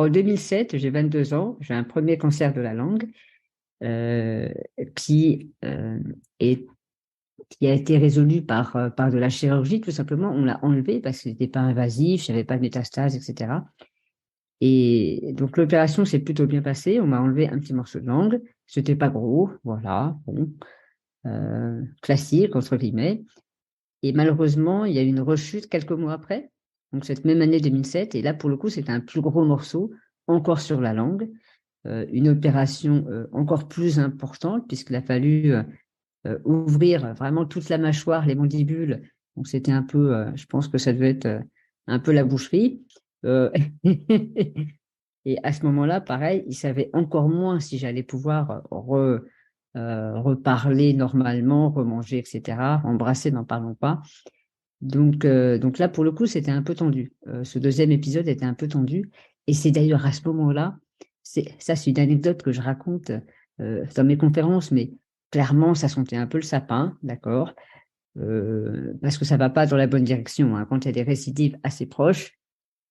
en 2007, j'ai 22 ans, j'ai un premier cancer de la langue euh, qui, est, qui a été résolu par de la chirurgie, tout simplement. On l'a enlevé parce que n'était pas invasif, il n'y avait pas de métastases, etc. Et donc l'opération s'est plutôt bien passée. On m'a enlevé un petit morceau de langue. C'était pas gros, voilà, bon, classique entre guillemets. Et malheureusement, il y a eu une rechute quelques mois après, donc cette même année 2007. Et là, pour le coup, c'était un plus gros morceau, encore sur la langue, une opération encore plus importante puisqu'il a fallu ouvrir vraiment toute la mâchoire, les mandibules. Donc c'était un peu, je pense que ça devait être un peu la boucherie. Euh, Et à ce moment-là, pareil, il savait encore moins si j'allais pouvoir reparler normalement, remanger, etc. Embrasser, n'en parlons pas. Donc là, pour le coup, c'était un peu tendu. Ce deuxième épisode était un peu tendu. Et c'est d'ailleurs à ce moment-là, c'est une anecdote que je raconte dans mes conférences, mais clairement, ça sentait un peu le sapin, d'accord, parce que ça va pas dans la bonne direction, hein. Quand il y a des récidives assez proches,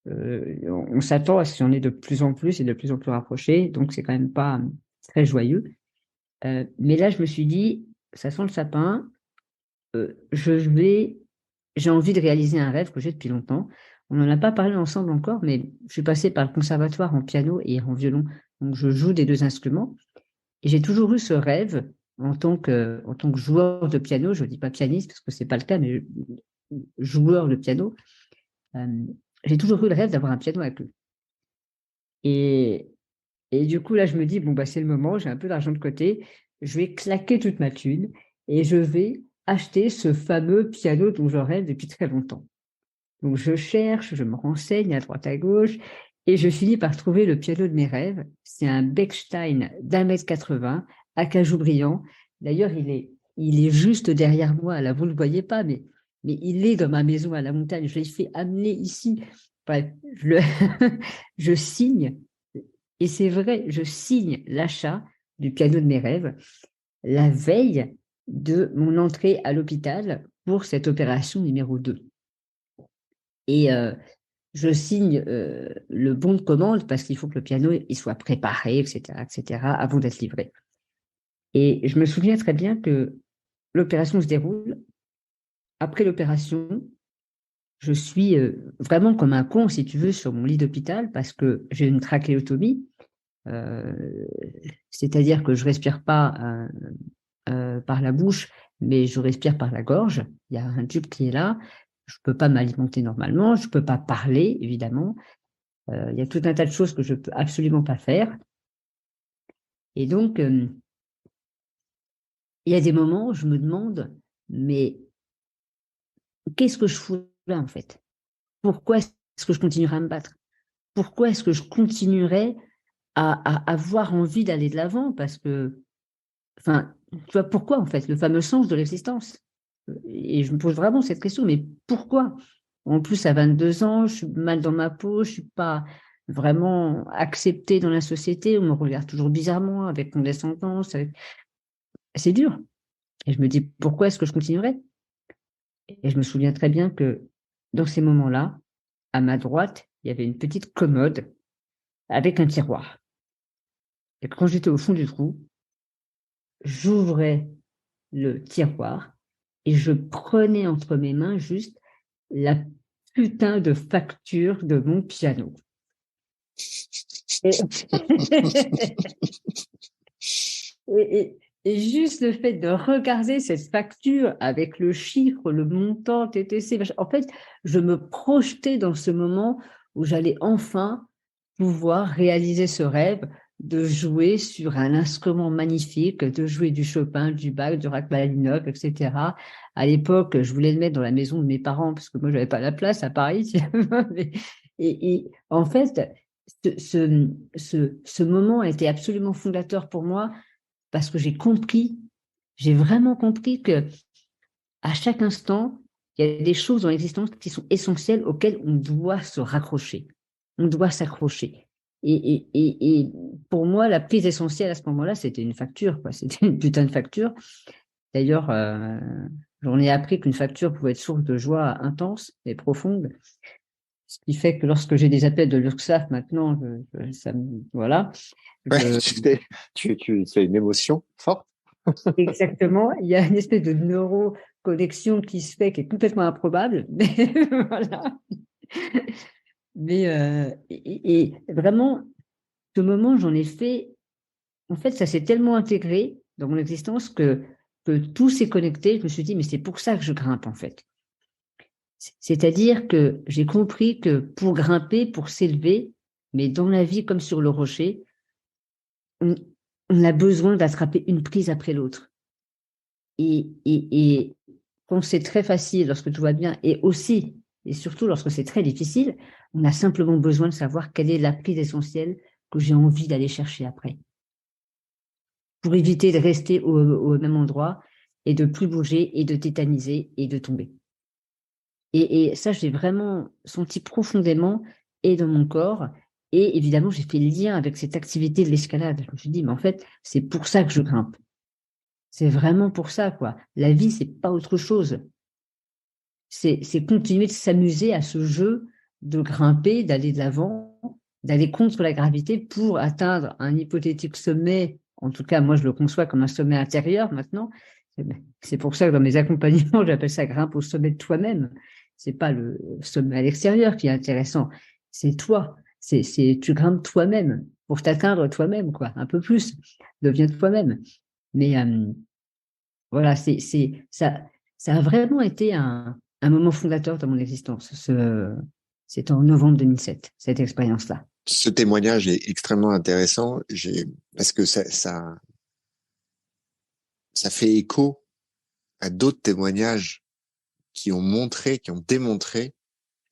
on s'attend à ce qu'il y en ait de plus en plus et de plus en plus rapprochés, donc c'est quand même pas très joyeux. Mais là, je me suis dit, ça sent le sapin, je vais, j'ai envie de réaliser un rêve que j'ai depuis longtemps. On n'en a pas parlé ensemble encore, mais je suis passée par le conservatoire en piano et en violon, donc je joue des deux instruments. Et j'ai toujours eu ce rêve en tant que joueur de piano, je ne dis pas pianiste parce que c'est pas le cas, mais joueur de piano, euh, j'ai toujours eu le rêve d'avoir un piano à queue. Et, et du coup, là, je me dis, bon, bah, c'est le moment, j'ai un peu d'argent de côté, je vais claquer toute ma thune et je vais acheter ce fameux piano dont je rêve depuis très longtemps. Donc, je cherche, je me renseigne à droite à gauche et je finis par trouver le piano de mes rêves. C'est un Bechstein d'1,80 m à cajou brillant. D'ailleurs, il est juste derrière moi. Là, vous ne le voyez pas, mais il est dans ma maison à la montagne. Je l'ai fait amener ici. Bref, je signe, et c'est vrai, je signe l'achat du piano de mes rêves la veille de mon entrée à l'hôpital pour cette opération numéro 2. Et je signe le bon de commande parce qu'il faut que le piano il soit préparé, etc., etc., avant d'être livré. Et je me souviens très bien que l'opération se déroule. Après l'opération, je suis vraiment comme un con, si tu veux, sur mon lit d'hôpital parce que j'ai une trachéotomie, euh, c'est-à-dire que je respire pas par la bouche, mais je respire par la gorge. Il y a un tube qui est là. Je peux pas m'alimenter normalement, je peux pas parler, évidemment. Il y a tout un tas de choses que je peux absolument pas faire. Et donc, il y a des moments où je me demande, mais qu'est-ce que je fous là, en fait? Pourquoi est-ce que je continuerai à me battre? Pourquoi est-ce que je continuerai à avoir envie d'aller de l'avant? Parce que, enfin, tu vois, pourquoi, en fait? Le fameux sens de l'existence. Et je me pose vraiment cette question, mais pourquoi? En plus, à 22 ans, je suis mal dans ma peau, je suis pas vraiment acceptée dans la société, on me regarde toujours bizarrement, avec condescendance, c'est dur. Et je me dis, pourquoi est-ce que je continuerai? Et je me souviens très bien que dans ces moments-là, à ma droite, il y avait une petite commode avec un tiroir. Et quand j'étais au fond du trou, j'ouvrais le tiroir et je prenais entre mes mains juste la putain de facture de mon piano. Et, et, et- et juste le fait de regarder cette facture avec le chiffre, le montant, TTC, en fait, je me projetais dans ce moment où j'allais enfin pouvoir réaliser ce rêve de jouer sur un instrument magnifique, de jouer du Chopin, du Bach, du Rachmaninoff, etc. À l'époque, je voulais le mettre dans la maison de mes parents parce que moi, j'avais pas la place à Paris. Et en fait, ce moment a été absolument fondateur pour moi parce que j'ai vraiment compris que à chaque instant, il y a des choses dans l'existence qui sont essentielles auxquelles on doit se raccrocher. On doit s'accrocher. Et pour moi, la prise essentielle à ce moment-là, c'était une facture, quoi. C'était une putain de facture. D'ailleurs, j'en ai appris qu'une facture pouvait être source de joie intense et profonde. Ce qui fait que lorsque j'ai des appels de l'URSSAF maintenant, voilà. Ouais, Je- tu as une émotion forte. exactement. Il y a une espèce de neuroconnexion qui se fait, qui est complètement improbable. Mais voilà. Mais et vraiment, ce moment, j'en ai fait. En fait, ça s'est tellement intégré dans mon existence que tout s'est connecté. Je me suis dit, mais c'est pour ça que je grimpe, en fait. C'est-à-dire que j'ai compris que pour grimper, pour s'élever, mais dans la vie comme sur le rocher, on, on a besoin d'attraper une prise après l'autre. Et quand c'est très facile, lorsque tout va bien, et aussi, et surtout lorsque c'est très difficile, on a simplement besoin de savoir quelle est la prise essentielle que j'ai envie d'aller chercher après, pour éviter de rester au même endroit et de plus bouger et de tétaniser et de tomber. Et ça, je l'ai vraiment senti profondément et dans mon corps. Et évidemment, j'ai fait le lien avec cette activité de l'escalade. Je me suis dit, mais en fait, c'est pour ça que je grimpe. C'est vraiment pour ça, quoi. La vie, c'est pas autre chose. C'est continuer de s'amuser à ce jeu de grimper, d'aller de l'avant, d'aller contre la gravité pour atteindre un hypothétique sommet. En tout cas, moi, je le conçois comme un sommet intérieur maintenant. C'est pour ça que dans mes accompagnements, j'appelle ça grimpe au sommet de toi-même. C'est pas le sommet à l'extérieur qui est intéressant. C'est toi. Tu grimpes toi-même pour t'atteindre toi-même, quoi. Un peu plus. Deviens toi-même. Mais, voilà, ça a vraiment été un moment fondateur dans mon existence. C'est en novembre 2007, cette expérience-là. Ce témoignage est extrêmement intéressant. Parce que ça fait écho à d'autres témoignages qui ont démontré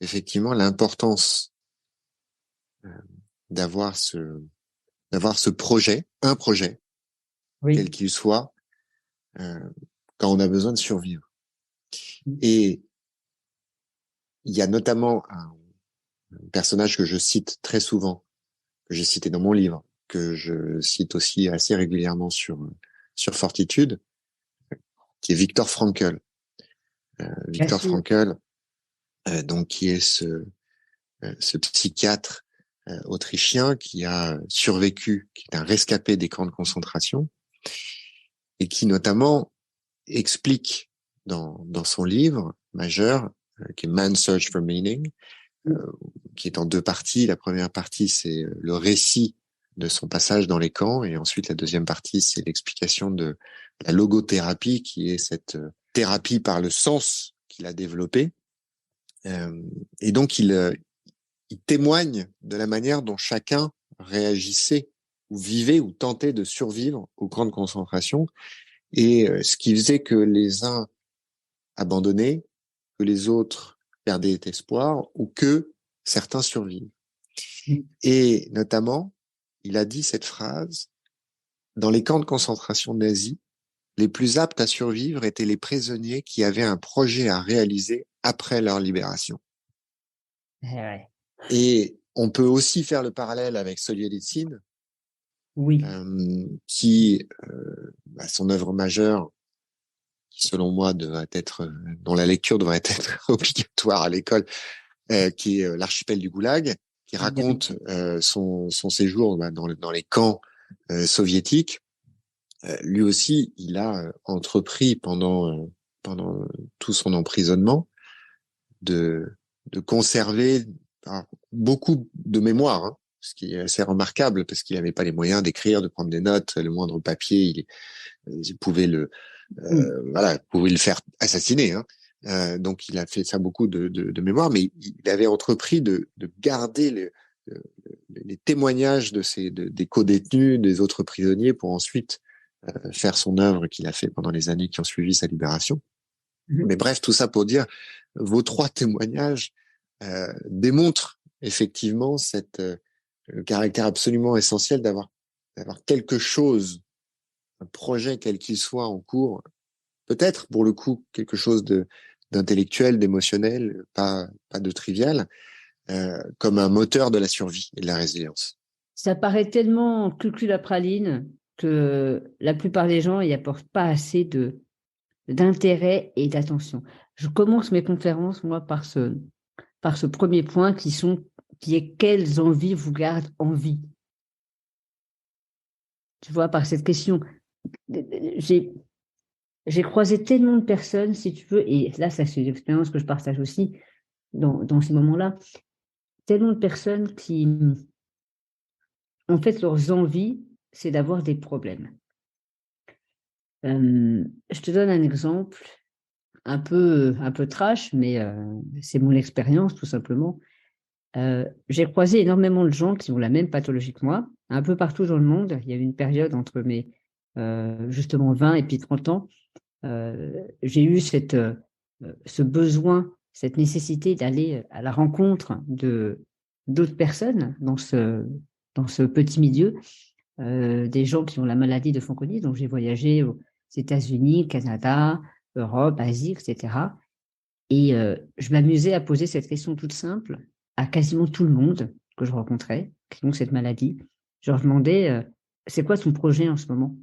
effectivement l'importance euh, d'avoir d'avoir ce projet, un projet, quel Oui. qu'il soit, euh, quand on a besoin de survivre. Et il y a notamment un personnage que je cite très souvent, que j'ai cité dans mon livre, que je cite aussi assez régulièrement sur Fortitude, qui est Viktor Frankl. Bien Viktor sûr. Frankl, donc qui est ce psychiatre autrichien qui a survécu, qui est un rescapé des camps de concentration et qui notamment explique dans son livre majeur, qui est Man's Search for Meaning, qui est en deux parties. La première partie, c'est le récit de son passage dans les camps, et ensuite la deuxième partie, c'est l'explication de la logothérapie, qui est cette thérapie par le sens qu'il a développée. Et donc, il témoigne de la manière dont chacun réagissait ou vivait ou tentait de survivre aux camps de concentration, et ce qui faisait que les uns abandonnaient, que les autres perdaient espoir, ou que certains survivent. Et notamment, il a dit cette phrase: dans les camps de concentration nazis, les plus aptes à survivre étaient les prisonniers qui avaient un projet à réaliser après leur libération. Ouais. Et on peut aussi faire le parallèle avec Solzhenitsyn, Oui. qui, son œuvre majeure, qui selon moi devrait être, dont la lecture devrait être obligatoire à l'école, qui est l'archipel du Goulag, qui Évidemment. raconte son séjour dans les camps soviétiques. Lui aussi, il a entrepris pendant tout son emprisonnement de, de conserver beaucoup de mémoire, hein, ce qui est assez remarquable parce qu'il n'avait pas les moyens d'écrire, de prendre des notes, le moindre papier, il pouvait pouvait le faire assassiner, hein. Donc il a fait ça beaucoup de mémoire, mais il avait entrepris de garder les témoignages des co-détenus, des autres prisonniers, pour ensuite faire son œuvre qu'il a fait pendant les années qui ont suivi sa libération. Mais bref, tout ça pour dire, vos trois témoignages démontrent effectivement le caractère absolument essentiel d'avoir quelque chose, un projet quel qu'il soit en cours, peut-être pour le coup quelque chose d'intellectuel, d'émotionnel, pas de trivial, comme un moteur de la survie et de la résilience. Ça paraît tellement cucul la praline que la plupart des gens y apportent pas assez d'intérêt et d'attention. Je commence mes conférences, moi, par par ce premier point qui est quelles envies vous gardent en vie. Tu vois, par cette question, j'ai croisé tellement de personnes, si tu veux, et là, ça c'est une expérience que je partage aussi dans ces moments-là, tellement de personnes qui, en fait, leurs envies, c'est d'avoir des problèmes. Je te donne un exemple un peu trash, mais c'est mon expérience tout simplement. J'ai croisé énormément de gens qui ont la même pathologie que moi, un peu partout dans le monde. Il y a eu une période entre mes justement 20 et puis 30 ans. J'ai eu ce besoin, cette nécessité d'aller à la rencontre de d'autres personnes dans ce petit milieu, des gens qui ont la maladie de Fanconi. Donc j'ai voyagé aux États-Unis, Canada, Europe, Asie, etc. Et je m'amusais à poser cette question toute simple à quasiment tout le monde que je rencontrais, qui ont cette maladie. Je leur demandais, c'est quoi ton projet en ce moment?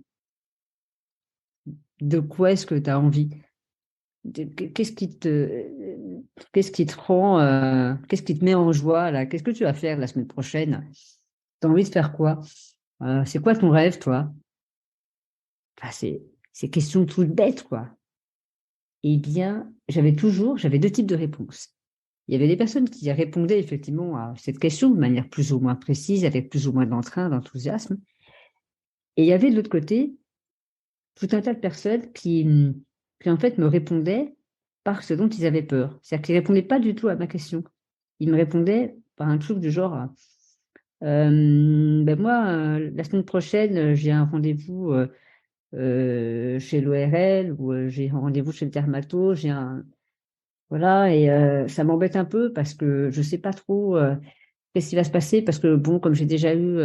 De quoi est-ce que tu as envie? Qu'est-ce qui te rend, qu'est-ce qui te met en joie là? Qu'est-ce que tu vas faire la semaine prochaine? Tu as envie de faire quoi? C'est quoi ton rêve, toi? Enfin, c'est questions toutes bêtes, quoi. Eh bien, j'avais deux types de réponses. Il y avait des personnes qui répondaient effectivement à cette question de manière plus ou moins précise, avec plus ou moins d'entrain, d'enthousiasme. Et il y avait de l'autre côté tout un tas de personnes qui en fait me répondaient par ce dont ils avaient peur. C'est-à-dire qu'ils ne répondaient pas du tout à ma question. Ils me répondaient par un truc du genre ben moi, la semaine prochaine, j'ai un rendez-vous chez l'ORL ou j'ai un rendez-vous chez le dermato, voilà, et ça m'embête un peu parce que je sais pas trop qu'est-ce qui va se passer parce que bon, comme j'ai déjà eu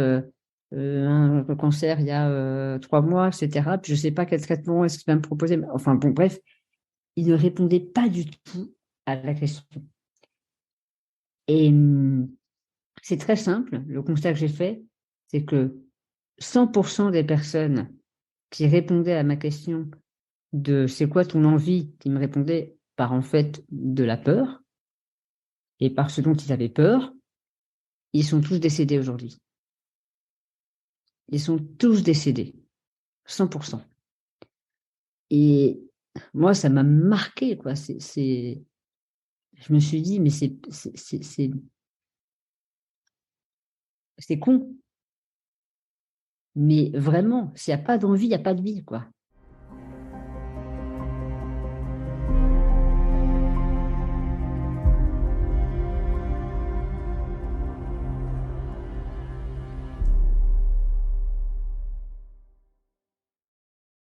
un cancer il y a 3 mois, etc. Puis je sais pas quel traitement est-ce qu'il va me proposer. Enfin bon, bref, il ne répondait pas du tout à la question. Et c'est très simple. Le constat que j'ai fait, c'est que 100% des personnes qui répondaient à ma question de c'est quoi ton envie, qui me répondaient par en fait de la peur et par ce dont ils avaient peur, ils sont tous décédés aujourd'hui. Ils sont tous décédés, 100%. Et moi, ça m'a marqué, quoi. Je me suis dit, mais c'est con. Mais vraiment, s'il n'y a pas d'envie, il n'y a pas de vie, quoi.